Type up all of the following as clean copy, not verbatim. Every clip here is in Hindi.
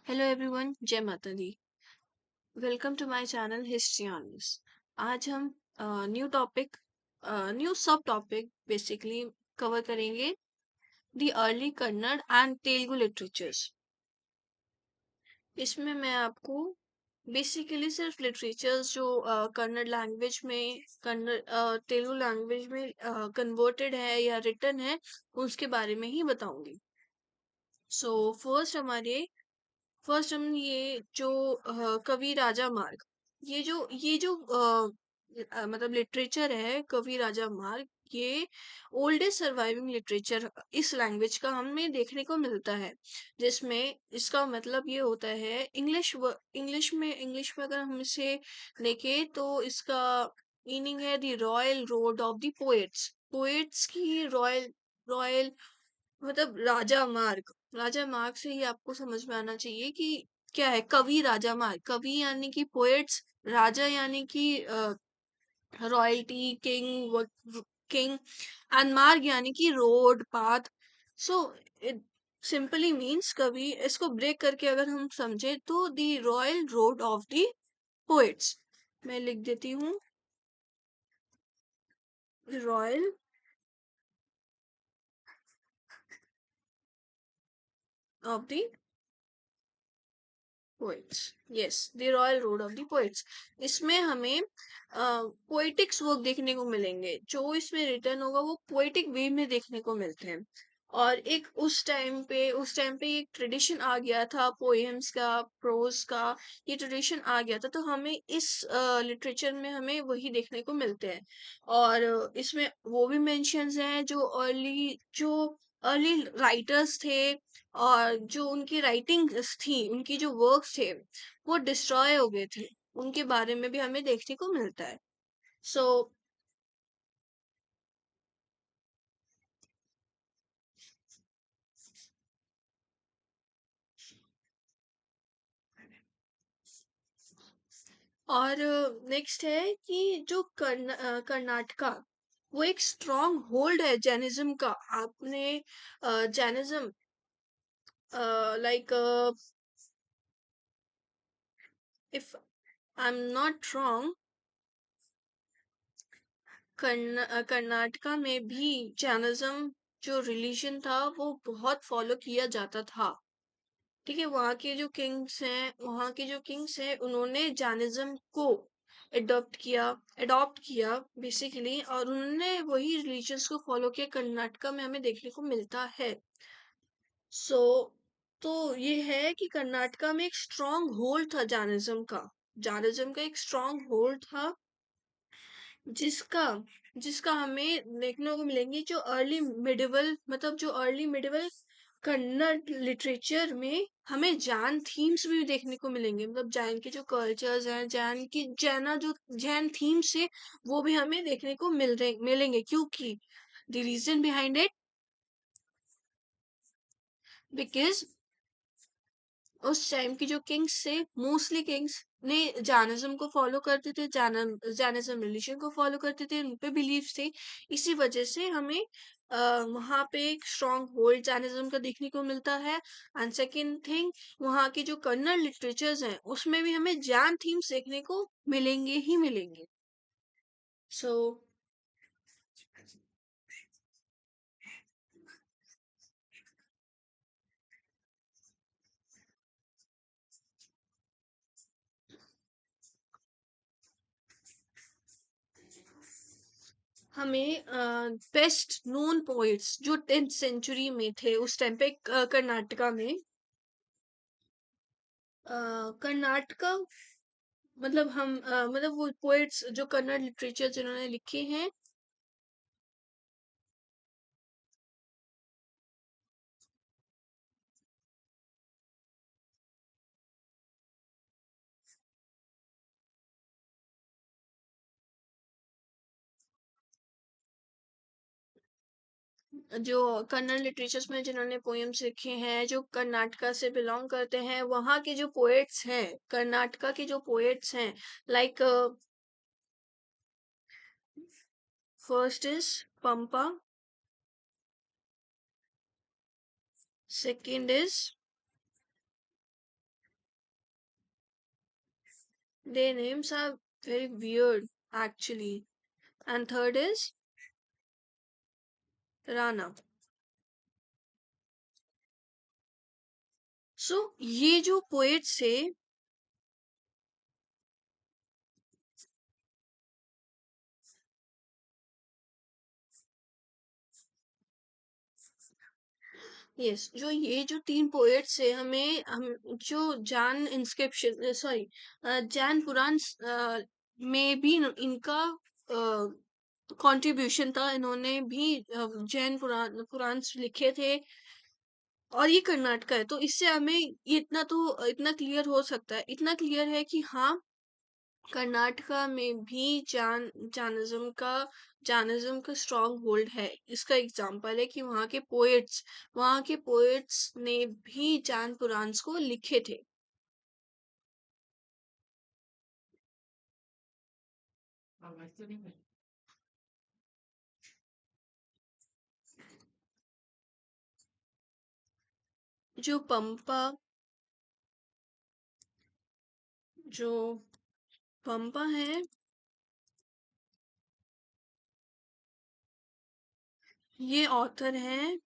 हेलो एवरीवन, जय माता दी। Welcome to my channel history honours. आज हम new topic new sub topic basically cover करेंगे the early Kannada and Telugu literatures. इसमें मैं आपको बेसिकली सिर्फ लिटरेचर्स जो कन्नड़ लैंग्वेज में तेलुगु लैंग्वेज में कन्वर्टेड है या रिटन है उसके बारे में ही बताऊंगी। सो फर्स्ट हम ये जो कवि राजा मार्ग, ये जो मतलब लिटरेचर है कवि राजा मार्ग, ये ओल्डेस्ट सर्वाइविंग लिटरेचर इस लैंग्वेज का हमें देखने को मिलता है। जिसमें इसका मतलब ये होता है इंग्लिश में अगर हम इसे देखें तो इसका मीनिंग है the royal road of the poets. Poets की रॉयल रॉयल मतलब राजा मार्ग से ही आपको समझ में आना चाहिए कि क्या है कवि राजा मार्ग। कवि यानी कि पोएट्स, राजा यानी कि रॉयल्टी, किंग एंड मार्ग यानी कि road path. So it simply means कवि, इसको ब्रेक करके अगर हम समझे तो the royal road of the poets. मैं लिख देती हूँ royal of the poets. Yes, the royal road of the poets. इसमें हमें पोइटिक्स वर्क देखने को मिलेंगे। जो इसमें रिटर्न होगा वो पोइटिक वे में देखने को मिलते हैं। और एक उस टाइम पे एक ट्रेडिशन आ गया था पोएम्स का, प्रोज का। ये ट्रेडिशन आ गया था तो हमें इस लिटरेचर में हमें वही देखने को मिलते हैं। और इसमें वो भी मेंशंस हैं जो अर्ली राइटर्स थे, और जो उनकी राइटिंग्स थी, उनकी जो वर्क्स थे वो डिस्ट्रॉय हो गए थे। उनके बारे में भी हमें देखने को मिलता है। सो और नेक्स्ट है कि जो कर्नाटका, वो एक स्ट्रॉन्ग होल्ड है जैनिज्म का। आपने Jainism like if I am not wrong, Karnataka में भी जैनिज्म जो रिलीजन था वो बहुत फॉलो किया जाता था। ठीक है, वहाँ के जो किंग्स हैं उन्होंने जैनिज्म को अडॉप्ट किया बेसिकली, और उन्होंने वही रिलीजन्स को फॉलो किया। कर्नाटका में हमें देखने को मिलता है। सो तो ये है कि कर्नाटका में एक स्ट्रॉन्ग होल्ड था जैनिज्म का एक स्ट्रॉन्ग होल्ड था, जिसका जिसका हमें देखने को मिलेंगे जो अर्ली मिडिवल कन्नड़ लिटरेचर में हमें जैन थीम्स भी देखने को मिलेंगे। मतलब जैन के जो कल्चर्स हैं, जैन थीम्स है, वो भी हमें देखने को मिलेंगे। क्योंकि the reason behind it, because उस टाइम की जो किंग्स थे, मोस्टली किंग्स ने जैनिज्म को फॉलो करते थे, जैनिज्म रिलीजन को फॉलो करते थे, उन पे बिलीफ थे। इसी वजह से हमें वहाँ पे एक स्ट्रॉन्ग होल्ड जैनिज्म का देखने को मिलता है। एंड सेकेंड थिंग, वहाँ की जो कन्नड़ लिटरेचर्स हैं उसमें भी हमें जैन थीम्स देखने को मिलेंगे ही मिलेंगे। सो हमें बेस्ट नोन पोइट्स जो 10th सेंचुरी में थे उस टाइम पे कर्नाटका में, कर्नाटका मतलब वो पोएट्स जो कन्नड़ लिटरेचर जिन्होंने लिखे हैं, जो कन्नड़ लिटरेचर्स में जिन्होंने पोएम्स लिखे हैं, जो कर्नाटका से बिलोंग करते हैं, वहाँ के जो पोएट्स हैं, कर्नाटका के जो पोएट्स हैं, like first is Pampa, second is Their names are very weird actually. And third is Rana. So ये जो poets थे, यस, जो ये जो तीन पोएट्स है, हमें हम जो जान इंस्क्रिप्शन, सॉरी, जैन पुराण में भी इनका कंट्रीब्यूशन था। इन्होंने भी जैन पुराण लिखे थे, और ये कर्नाटका है, तो इससे हमें ये इतना क्लियर हो सकता है, इतना क्लियर है कि हाँ, कर्नाटका में भी जानिज्म का स्ट्रॉन्ग होल्ड है। इसका एग्जाम्पल है कि वहाँ के पोएट्स ने भी जान पुराण्स को लिखे थे। जो पंपा जो पंपा है, ये ऑथर हैं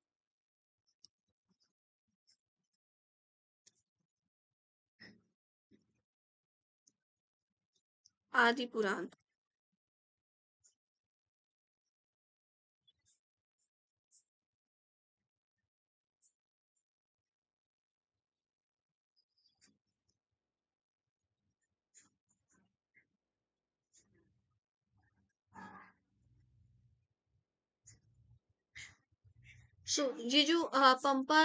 आदि पुराण। सो ये जो पंपा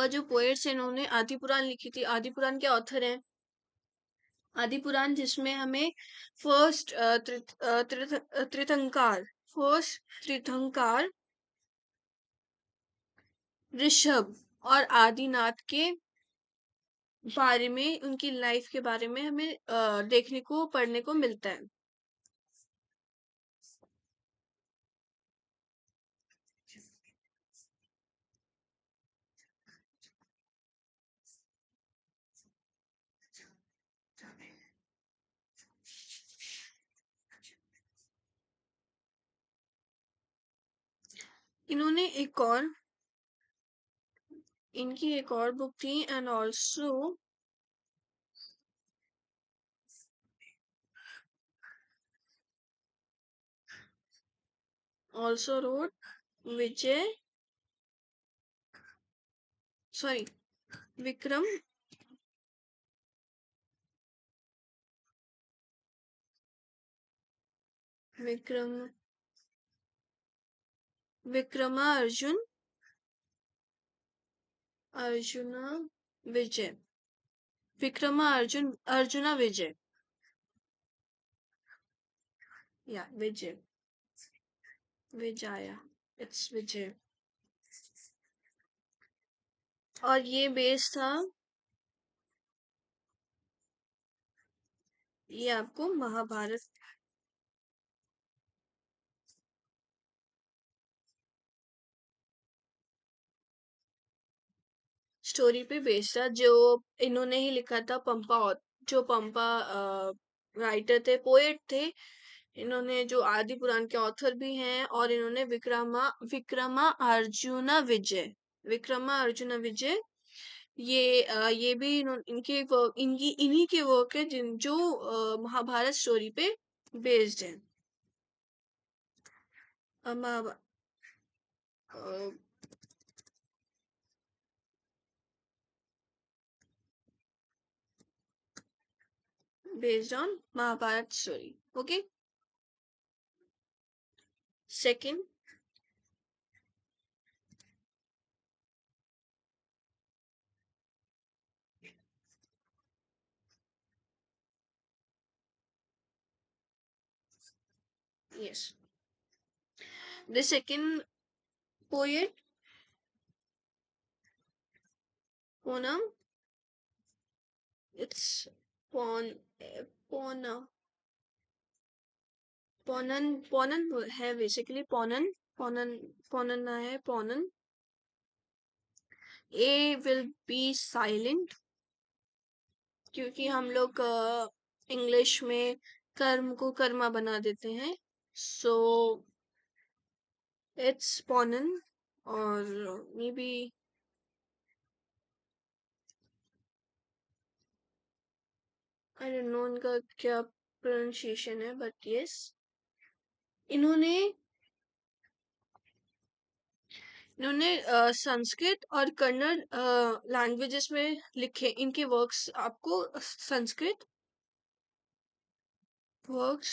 जो पोएट्स हैं, इन्होंने आदि पुराण लिखी थी। आदि पुराण के ऑथर हैं आदि पुराण, जिसमें हमें फर्स्ट तीर्थंकार फर्स्ट तीर्थंकार ऋषभ और आदिनाथ के बारे में, उनकी लाइफ के बारे में हमें देखने को पढ़ने को मिलता है। इन्होंने इनकी एक और बुक थी, and also road Vijay, sorry, Vikram Vikram Vikramarjuna Arjuna Vijay Arjuna Vijay, या विजय, विजया, इट्स विजय। और ये बेस था, ये आपको महाभारत स्टोरी पे बेस्ड था, जो इन्होंने ही लिखा था। जो पंपा राइटर थे, पोएट थे। इन्होंने जो आदि पुराण के ऑथर भी हैं, और इन्होंने विक्रमा अर्जुना विजय, ये भी इनके वर्क, इन्हीं के वर्क है जो महाभारत स्टोरी पे बेस्ड है। Based on Mahabharata story. Okay, second, yes, the second poet Ponam, it's Pon Pona Ponan है basically Ponan है Ponan. A will be silent. क्योंकि हम लोग इंग्लिश में कर्म को कर्मा बना देते हैं। सो इट्स पोनन, और maybe I don't know उनका क्या प्रोनाउंसिएशन है, बट यस, इन्होंने इन्होंने संस्कृत और कन्नड़ लैंग्वेजेस में लिखे इनके वर्क्स। आपको संस्कृत वर्क्स,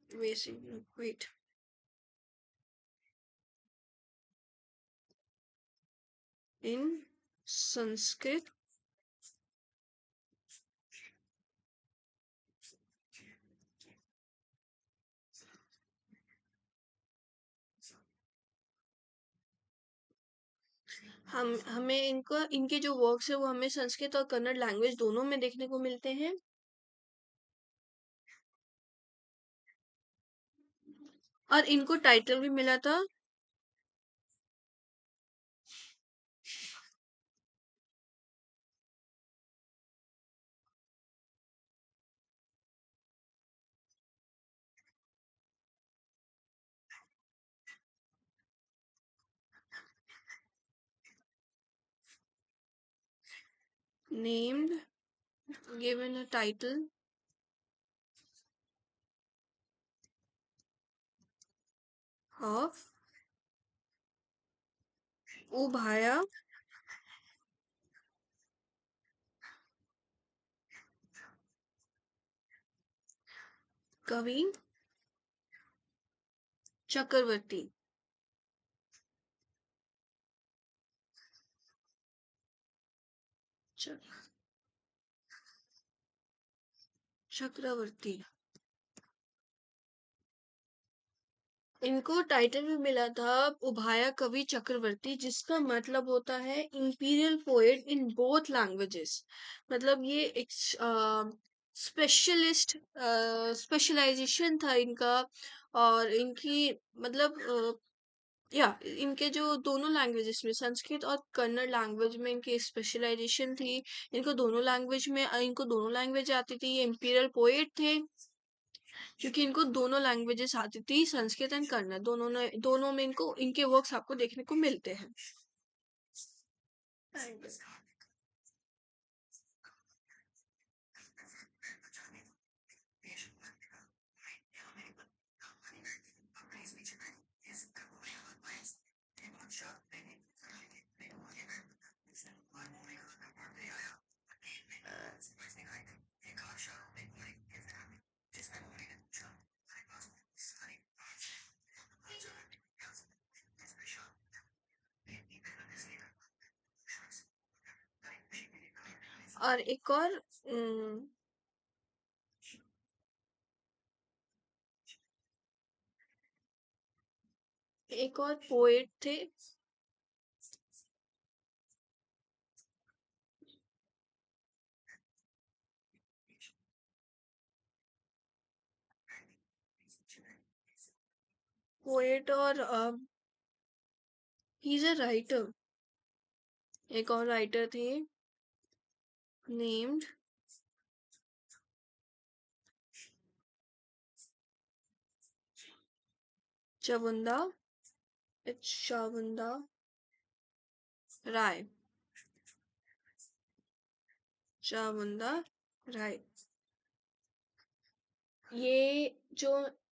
वेट, इन संस्कृत, हम हमें इनका इनके जो वर्क्स है वो हमें संस्कृत और कन्नड़ लैंग्वेज दोनों में देखने को मिलते हैं। और इनको टाइटल भी मिला था, named, given a title of Ubhaya Kavi Chakravarti. चक्रवर्ती, इनको टाइटल भी मिला था उभाया कवि चक्रवर्ती, जिसका मतलब होता है imperial poet in both languages. मतलब ये एक स्पेशलिस्ट स्पेशलाइजेशन था इनका। और इनकी मतलब या इनके जो दोनों लैंग्वेजेस में संस्कृत और कन्नड़ लैंग्वेज में इनकी स्पेशलाइजेशन थी। इनको दोनों लैंग्वेज आती थी। ये इंपीरियल पोएट थे क्योंकि इनको दोनों लैंग्वेजेस आती थी, संस्कृत एंड कन्नड़, दोनों में इनको इनके वर्क्स आपको देखने को मिलते हैं। और एक और पोएट थे, पोएट और ही इज अ राइटर। एक और राइटर थे नेम्ड चावुंदा, चावुंदा राय, चावुंदा राय। ये जो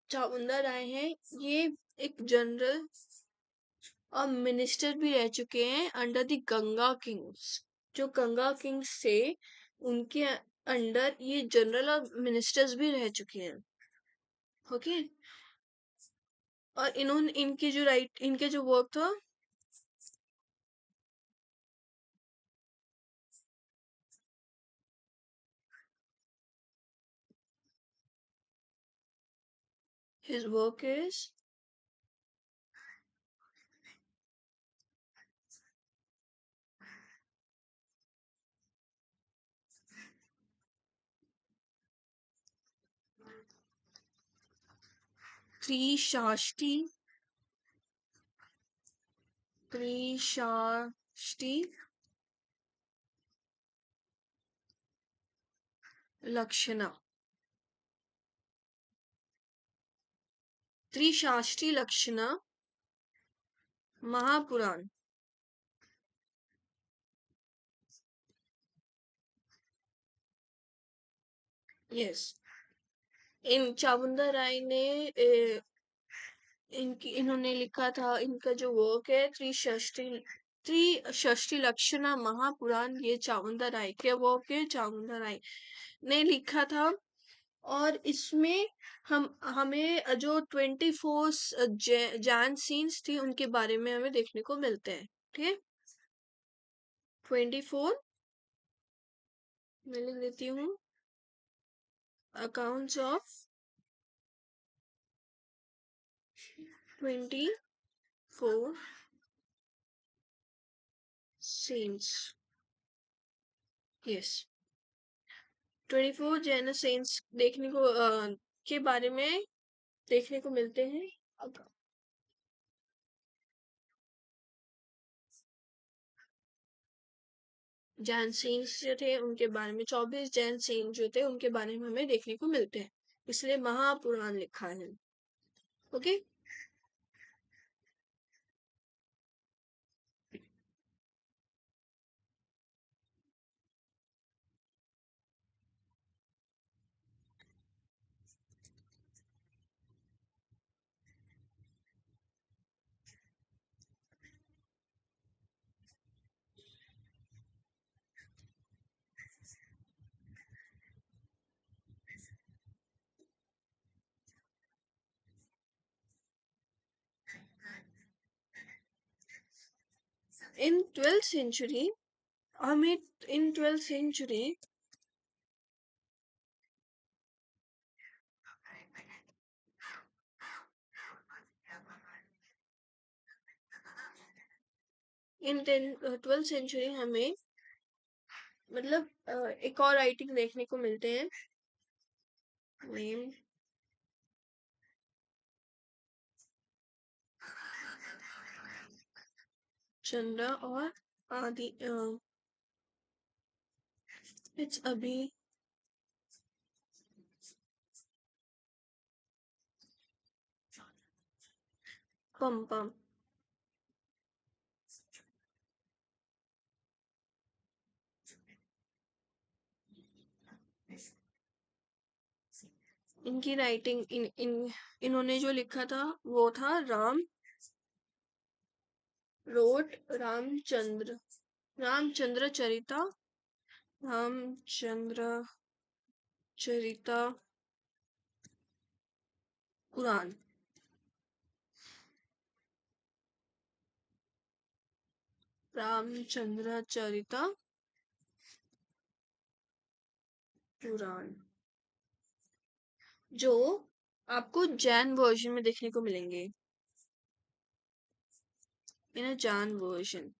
चावुंदा राय हैं, ये एक जनरल और मिनिस्टर भी रह चुके हैं अंडर द गंगा किंग्स। जो गंगा किंग्स थे उनके अंडर ये जनरल और मिनिस्टर्स भी रह चुके हैं। ओके। और इन्होंने इनके जो वर्क था, his work is Trishashti Trishashti Lakshana Trishashti Lakshana Mahapurana. Yes, इन चामुंडा राय ने इन्होंने लिखा था, इनका जो वर्क है त्रिषष्टि लक्षणा महापुराण, ये चामुंडा राय के वर्क है, चामुंडा राय ने लिखा था। और इसमें हमें जो 24 जैन सीन्स थी उनके बारे में हमें देखने को मिलते हैं। ठीक है, 24 मैं लिख देती हूँ, accounts of 24 saints. Yes, 24 Jain saints देखने को के बारे में देखने को मिलते हैं। जैन सेंट्स जो थे उनके बारे में, 24 जैन सेंट जो थे उनके बारे में हमें देखने को मिलते हैं, इसलिए महापुराण लिखा है। ओके, इन 12th century हमें इन 12th century इन 12th century हमें मतलब एक और राइटिंग देखने को मिलते हैं, नेम चंद्र और आदि इट्स अभी पम इनकी राइटिंग इन्होंने जो लिखा था वो था रोट रामचंद्र चरिता रामचंद्र चरिता पुराण। रामचंद्र चरिता पुराण जो आपको जैन वर्जन में देखने को मिलेंगे, in a Jain version.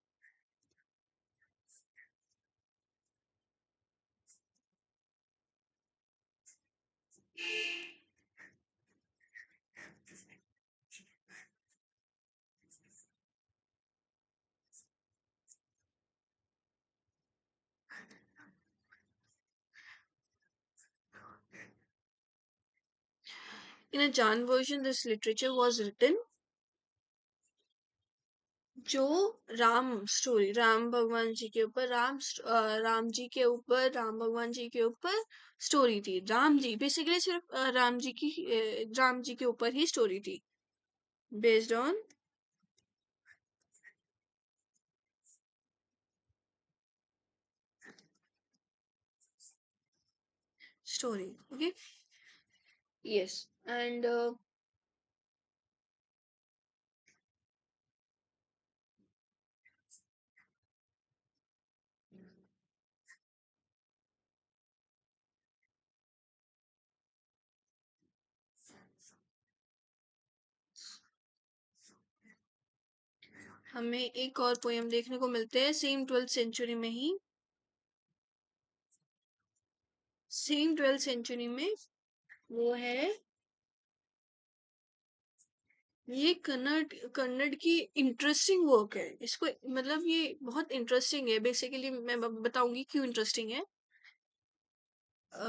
In a Jan version, this literature was written जो राम स्टोरी, राम भगवान जी के ऊपर राम जी के ऊपर, राम भगवान जी के ऊपर स्टोरी थी। राम जी बेसिकली सिर्फ राम जी के ऊपर ही स्टोरी थी, based on story. Okay, yes, and हमें एक और पोएम देखने को मिलते हैं सेम 12th सेंचुरी में ही, सेम 12th सेंचुरी में, वो है ये कन्नड़ कन्नड़ की इंटरेस्टिंग वर्क है। इसको मतलब ये बहुत इंटरेस्टिंग है। बेसिकली मैं बताऊंगी क्यों इंटरेस्टिंग है।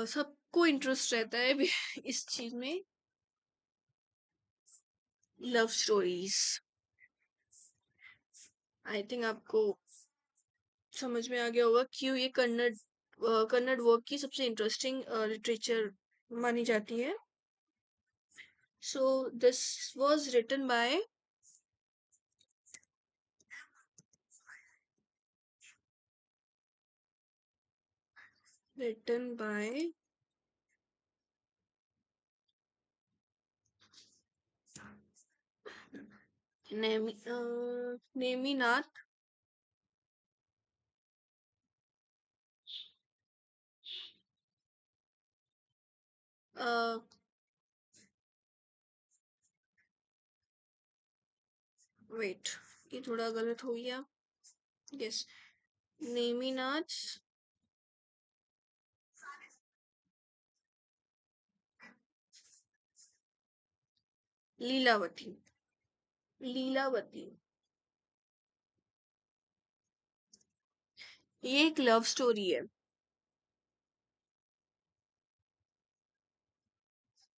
सबको इंटरेस्ट रहता है इस चीज में। Love stories. आई थिंक आपको समझ में आ गया होगा क्यों ये कन्नड़ वर्क की सबसे इंटरेस्टिंग लिटरेचर मानी जाती है। So this was written by Neminath. Wait, ये थोड़ा गलत हो गया। यस, नेमिनाथ लीलावती। लीलावती। ये एक लव स्टोरी है।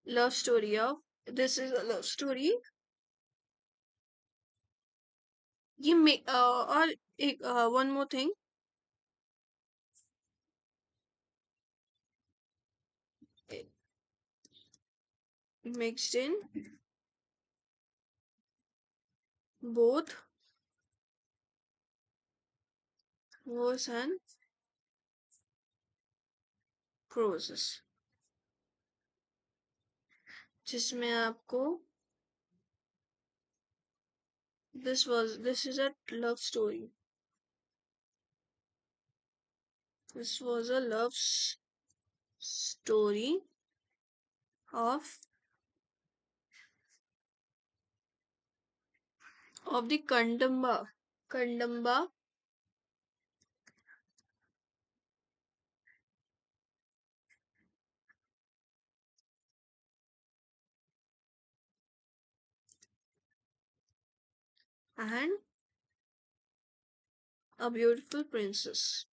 Love story of this is a love story. और एक one more thing. Mixed in both verse and process, जिसमें आपको this is a love story. This was a love story of the Kandamba and a beautiful princess.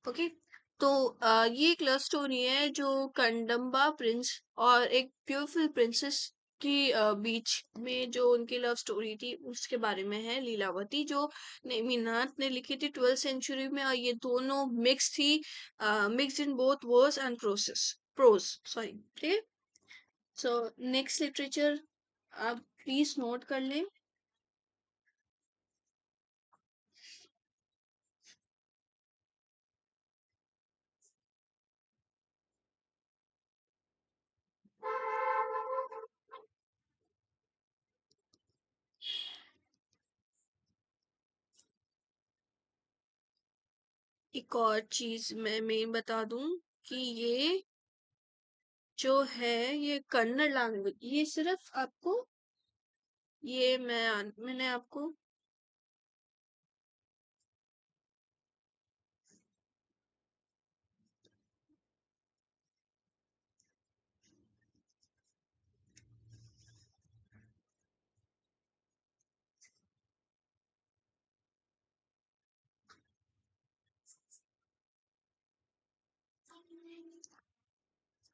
Okay. तो ये एक लव स्टोरी है जो कंडम्बा प्रिंस और एक ब्यूटीफुल प्रिंसेस की बीच में जो उनकी लव स्टोरी थी उसके बारे में है। लीलावती जो नेमिनाथ ने लिखी थी 12th सेंचुरी में, और ये दोनों मिक्स थी, mix in both verse and prose sorry. ठीक है। सो नेक्स्ट लिटरेचर आप प्लीज नोट कर लें। एक और चीज मैं बता दूं कि ये जो है ये कन्नड़ लैंग्वेज, ये सिर्फ आपको मैंने आपको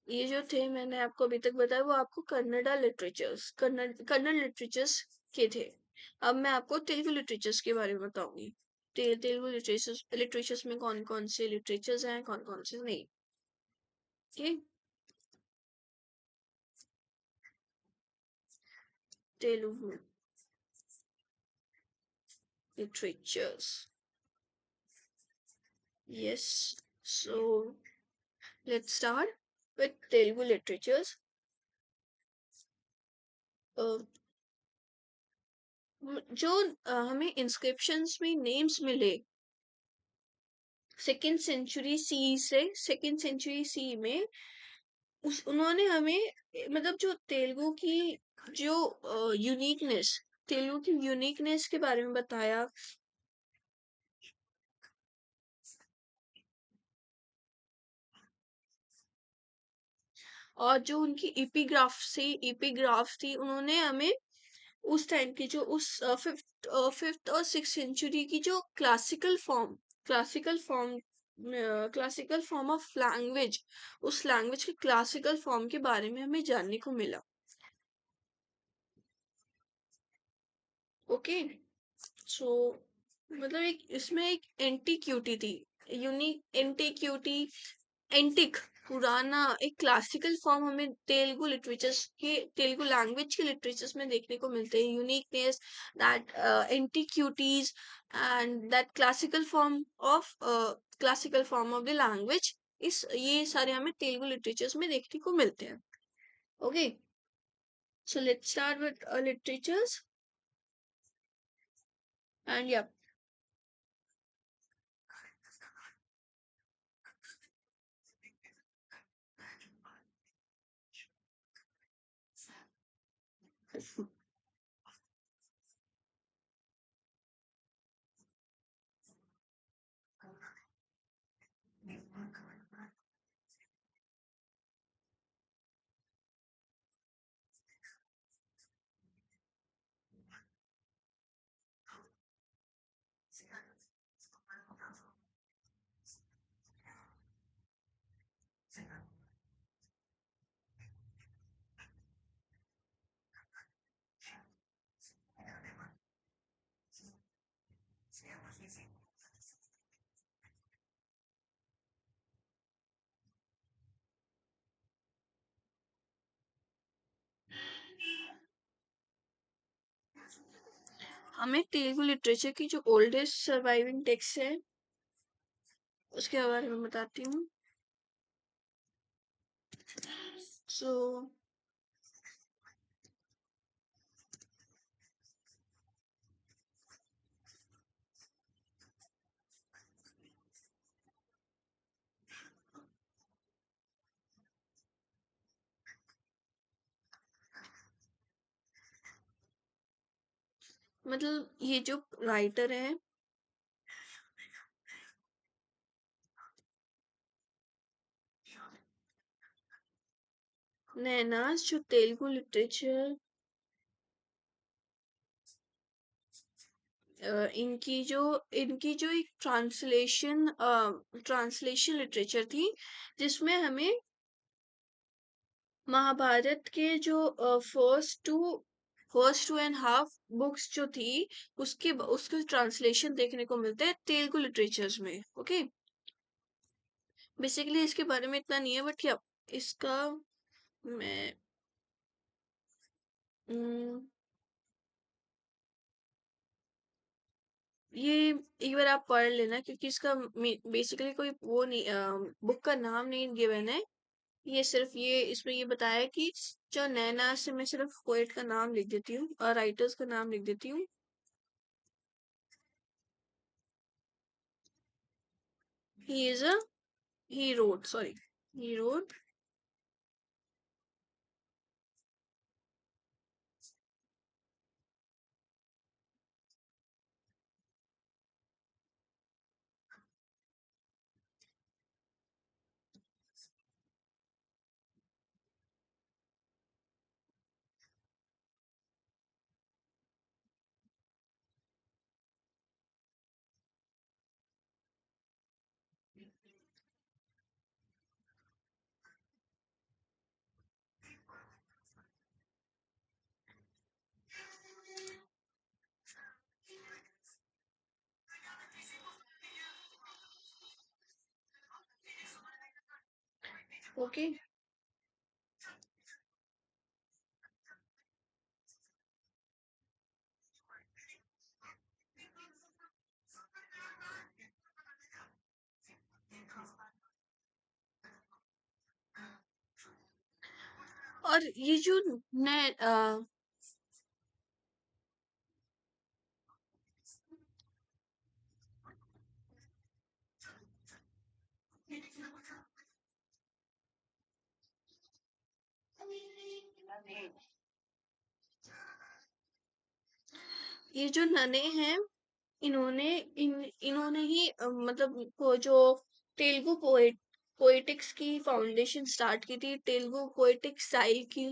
ये जो थे मैंने आपको अभी तक बताया वो आपको कन्नड़ लिटरेचर्स के थे। अब मैं आपको तेलुगु लिटरेचर्स के बारे में बताऊंगी। तेलुगु लिटरेचर्स लिटरेचर्स में कौन कौन से लिटरेचर्स हैं, कौन कौन से नहीं। Okay. Telugu literatures. Yes. So let's start with Telugu literatures. जो हमें इंस्क्रिप्शंस में नेम्स मिले सेकेंड सेंचुरी सी में, उस उन्होंने हमें मतलब जो तेलुगु की जो यूनिकनेस तेलुगु की यूनिकनेस के बारे में बताया। और जो उनकी एपिग्राफ्स थी, उन्होंने हमें उस टाइम की जो उस फिफ्थ और सिक्स सेंचुरी की जो classical form classical form of language, उस लैंग्वेज के क्लासिकल फॉर्म के बारे में हमें जानने को मिला। ओके, सो मतलब एक इसमें एक एंटीक्यूटी थी, यूनिक एंटीक्यूटी, एंटिक, पुराना, एक क्लासिकल फॉर्म हमें तेलुगु लैंग्वेज के लिटरेचर्स में देखने को मिलते हैं। Uniqueness, that antiquities and that classical form of the language, इस ये सारे हमें तेलुगु लिटरेचर्स में देखने को मिलते हैं। Okay, so let's start with literatures and या। हमें तेलुगु लिटरेचर की जो ओल्डेस्ट सर्वाइविंग टेक्स्ट है उसके बारे में बताती हूँ। सो मतलब ये जो राइटर है, नैनास, जो तेलुगु लिटरेचर, इनकी जो एक ट्रांसलेशन लिटरेचर थी, जिसमें हमें महाभारत के जो first two and half books जो थी, उसके ट्रांसलेशन देखने को मिलते हैं तेलुगु लिटरेचर्स में। ओके, बेसिकली इसके बारे में इतना नहीं है, बट क्या इसका मैं हम्म, ये एक बार आप पढ़ लेना, क्योंकि इसका बेसिकली कोई वो नहीं, बुक का नाम नहीं गिवन है। ये सिर्फ ये इसमें ये बताया है कि जो नैना से मैं सिर्फ पोएट का नाम लिख देती हूँ और राइटर्स का नाम लिख देती हूँ। He is a he road sorry he road okay. और ये जो नए ये जो नने हैं, इन्होंने ही मतलब वो जो तेलुगु पोएट पोएटिक्स की फाउंडेशन स्टार्ट की थी, तेलुगु पोएटिक स्टाइल की,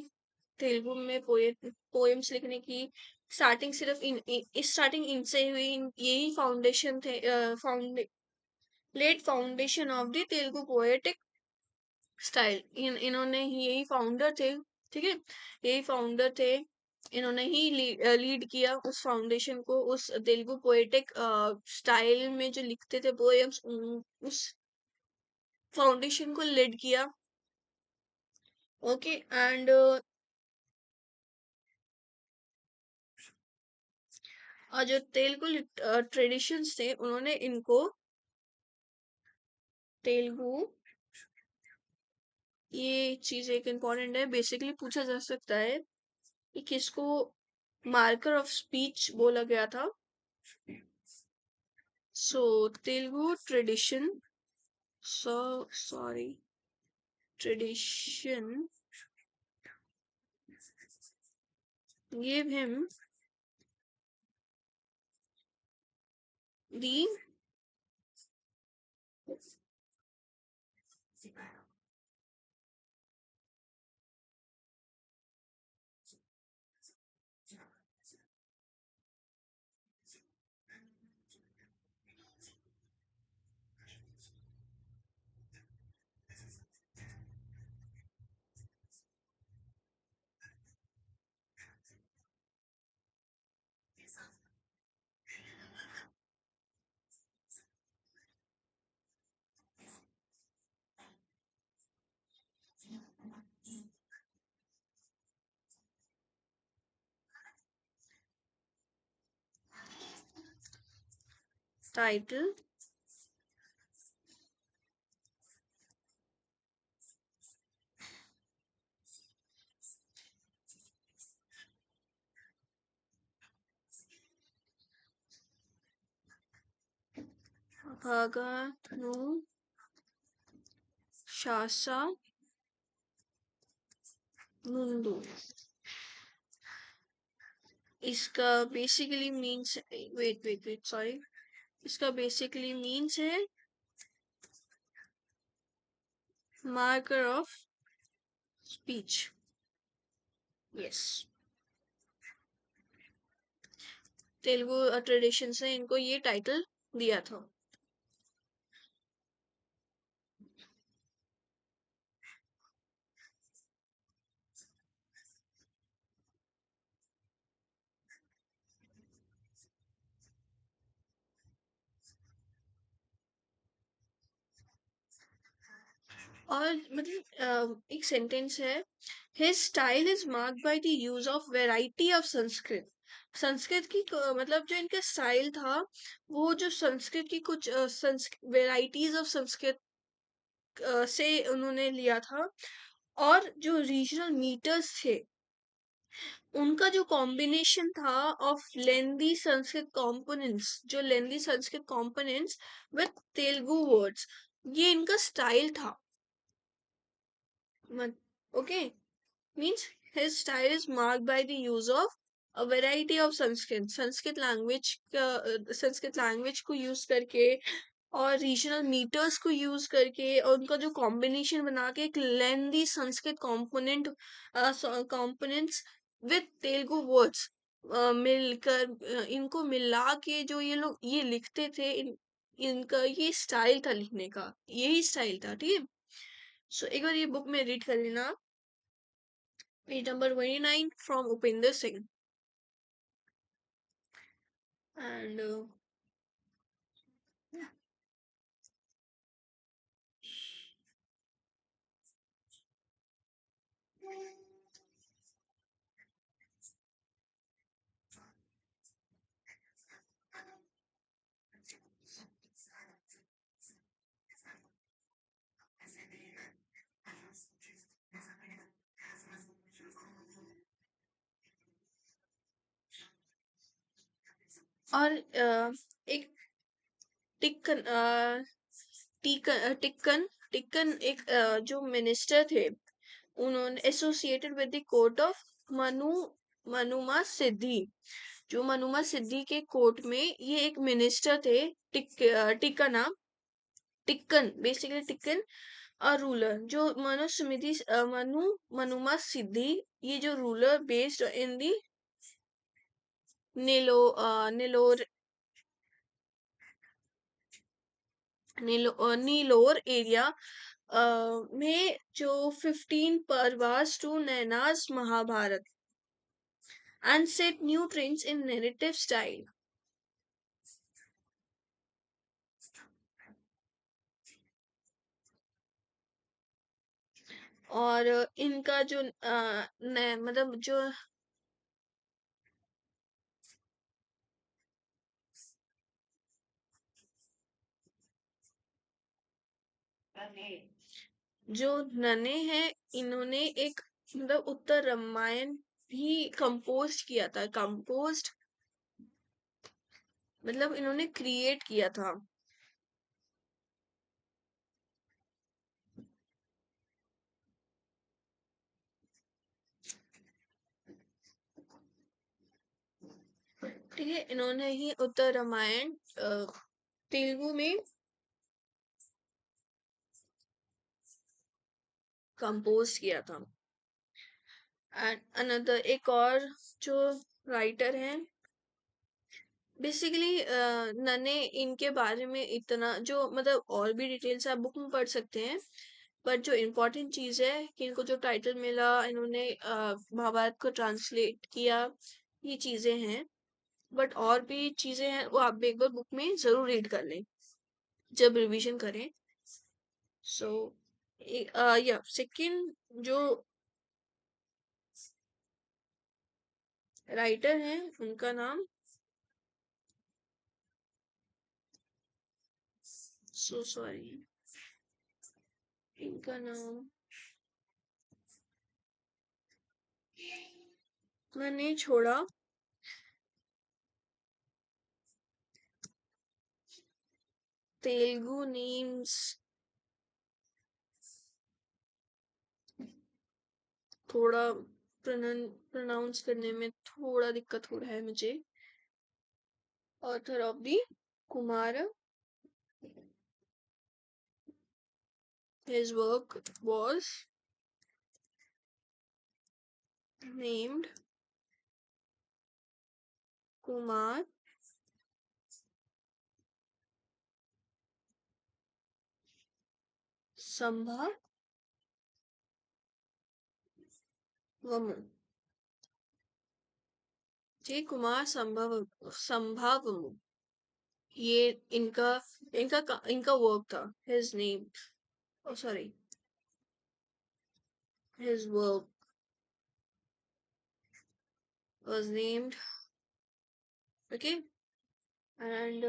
तेलुगु में पोएम्स लिखने की स्टार्टिंग सिर्फ स्टार्टिंग इनसे हुई। यही फाउंडेशन थे, laid foundation of the Telugu poetic style. इन्होंने ही, यही फाउंडर थे, ठीक है, यही फाउंडर थे, इन्होंने ही लीड किया उस फाउंडेशन को, उस तेलुगु पोएटिक स्टाइल में जो लिखते थे पोएम्स, उस फाउंडेशन को लीड किया। ओके एंड जो तेलुगु ट्रेडिशंस थे, उन्होंने इनको तेलुगु, ये चीज एक इम्पॉर्टेंट है, बेसिकली पूछा जा सकता है कि किसको मार्कर ऑफ स्पीच बोला गया था। So Telugu tradition, so sorry, tradition gave him the title Bhaganu Shasa Nundu। इसका बेसिकली मीन्स, वेट सॉरी, इसका बेसिकली मीन्स है marker of speech. Yes, Telugu tradition से इनको ये टाइटल दिया था। और मतलब एक सेंटेंस है, his style is marked by the use of variety of Sanskrit. Sanskrit की मतलब जो इनका स्टाइल था, वो जो संस्कृत की कुछ वेराइटीज ऑफ संस्कृत से उन्होंने लिया था। और जो रीजनल मीटर्स थे, उनका जो कॉम्बिनेशन था ऑफ लेंदी संस्कृत कंपोनेंट्स, जो lengthy Sanskrit components with Telugu words, ये इनका स्टाइल था। Okay, means his style is marked by the use of a variety of Sanskrit language Sanskrit language को यूज करके और रीजनल मीटर्स को यूज करके, और उनका जो कॉम्बिनेशन बना के एक lengthy Sanskrit components with Telugu words मिलकर, इनको मिला के जो ये लोग ये लिखते थे, इनका ये स्टाइल था लिखने का, यही स्टाइल था, ठीक है। सो एक बार ये बुक में रीड कर लेना, page number 29 from Upinder Singh। And और एक टिक्कन टिक्कन टिक्कन एक जो मिनिस्टर थे, उन्होंने associated with the court of Manu Manuma Siddhi, जो मनुमा सिद्धि के कोर्ट में ये एक मिनिस्टर थे, टिक्कना टिक्कन, बेसिकली टिक्कन अ रूलर जो मनुस्मृति मनुमा सिद्धि, ये जो रूलर बेस्ड इन दी नीलो नीलोर नीलोर एरिया में जो 15 परवास टू नैनाज Mahabharata and set new trends in narrative style. और इनका जो मतलब जो जो नने हैं, इन्होंने एक मतलब उत्तर रामायण भी कंपोज किया था। कंपोज्ड मतलब इन्होंने क्रिएट किया था। ठीक है, इन्होंने ही उत्तर रामायण तेलुगु में कंपोज किया था। एंड अनदर एक और जो राइटर हैं, बेसिकली नने इनके बारे में इतना जो मतलब और भी डिटेल्स आप बुक में पढ़ सकते हैं, बट जो इम्पोर्टेंट चीज़ है कि इनको जो टाइटल मिला, इन्होंने महाभारत को ट्रांसलेट किया, ये चीज़ें हैं। बट और भी चीज़ें हैं, वो आप एक बार बुक में ज़रूर रीड कर लें जब रिवीजन करें। सो या सेकंड जो राइटर हैं, उनका नाम सो सॉरी, इनका नाम मैंने छोड़ा। तेलुगु नेम्स थोड़ा प्रोनाउंस करने में थोड़ा दिक्कत हो रहा है मुझे। Author of the Kumar, his work was named Kumar Sambhavam, जी कुमार संभावम, ये इनका इनका वर्क था। his name, oh sorry, his work was named, okay, and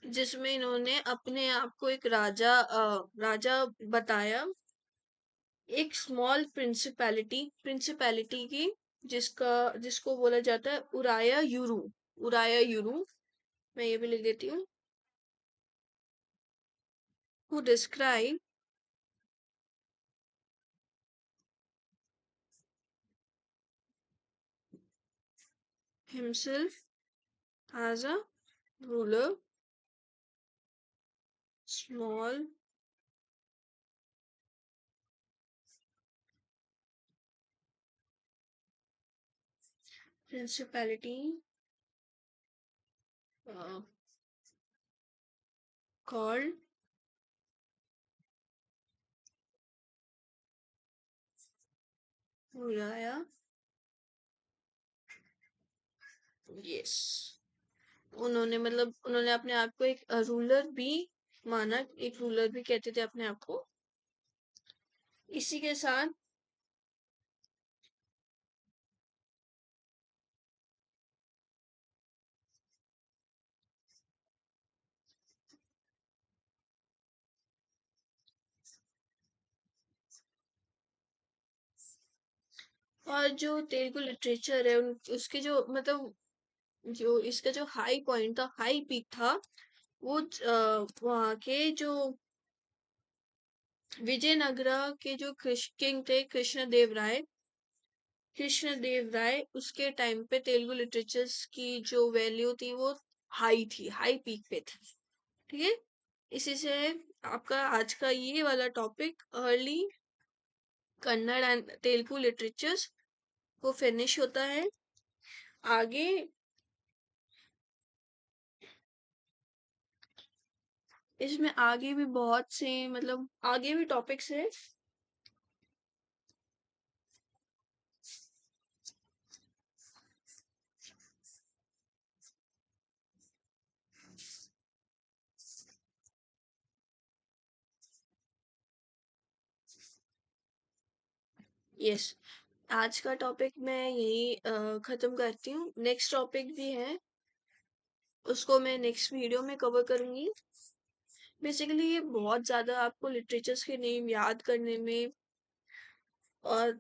जिसमें इन्होंने अपने आप को एक राजा बताया, एक स्मॉल प्रिंसिपैलिटी की, जिसको बोला जाता है उराया यूरू। मैं ये भी लिख देती हूँ। who describe himself as a ruler, small principality uh, called Uraya। Yes, उन्होंने अपने आप को एक रूलर भी माना, एक रूलर भी कहते थे अपने आप को। इसी के साथ और जो तेलुगु लिटरेचर है उसके जो मतलब जो इसका जो हाई पॉइंट था, हाई पीक था, वो वहाँ के जो विजयनगरा के जो किंग थे कृष्ण देव राय, उसके टाइम पे तेलुगु लिटरेचर्स की जो वैल्यू थी वो हाई पीक पे थी। ठीक है, इसी से आपका आज का ये वाला topic early Kannada and Telugu literatures वो फिनिश होता है। आगे इसमें आगे भी बहुत से मतलब आगे भी टॉपिक्स है। यस, आज का टॉपिक मैं यही खत्म करती हूँ। नेक्स्ट टॉपिक भी है, उसको मैं नेक्स्ट वीडियो में कवर करूंगी। बेसिकली ये बहुत ज्यादा आपको लिटरेचर्स के नेम याद करने में और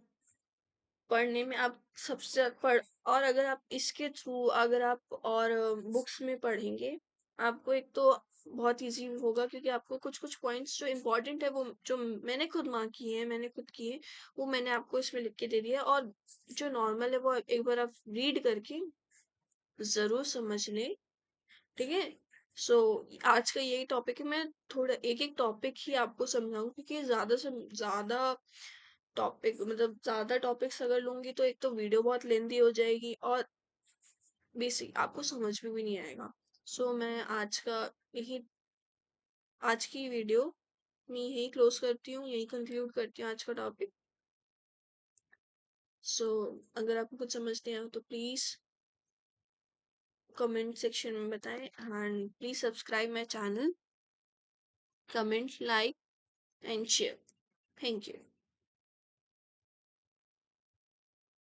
पढ़ने में आप सबसे पढ़ और अगर आप इसके थ्रू अगर आप और बुक्स में पढ़ेंगे, आपको एक तो बहुत इजी होगा, क्योंकि आपको कुछ कुछ पॉइंट्स जो इम्पोर्टेंट है वो जो मैंने खुद मार्क किए हैं, मैंने खुद किए, वो मैंने आपको इसमें लिख के दे दिया। और जो नॉर्मल है वो एक बार आप रीड करके जरूर समझ लें। ठीक है, सो आज का यही टॉपिक है। मैं थोड़ा एक एक टॉपिक ही आपको समझाऊंगी, क्योंकि ज्यादा से ज्यादा टॉपिक मतलब ज्यादा टॉपिक्स अगर लूंगी तो एक तो वीडियो बहुत लेंदी हो जाएगी और बेसिक आपको समझ में भी नहीं आएगा। सो मैं आज की वीडियो मैं यही क्लोज करती हूँ, यही कंक्लूड करती हूँ आज का टॉपिक। सो अगर आपको कुछ समझ नहीं आया तो प्लीज कमेंट सेक्शन में बताएं, and please subscribe my channel, comment, like and share. Thank you.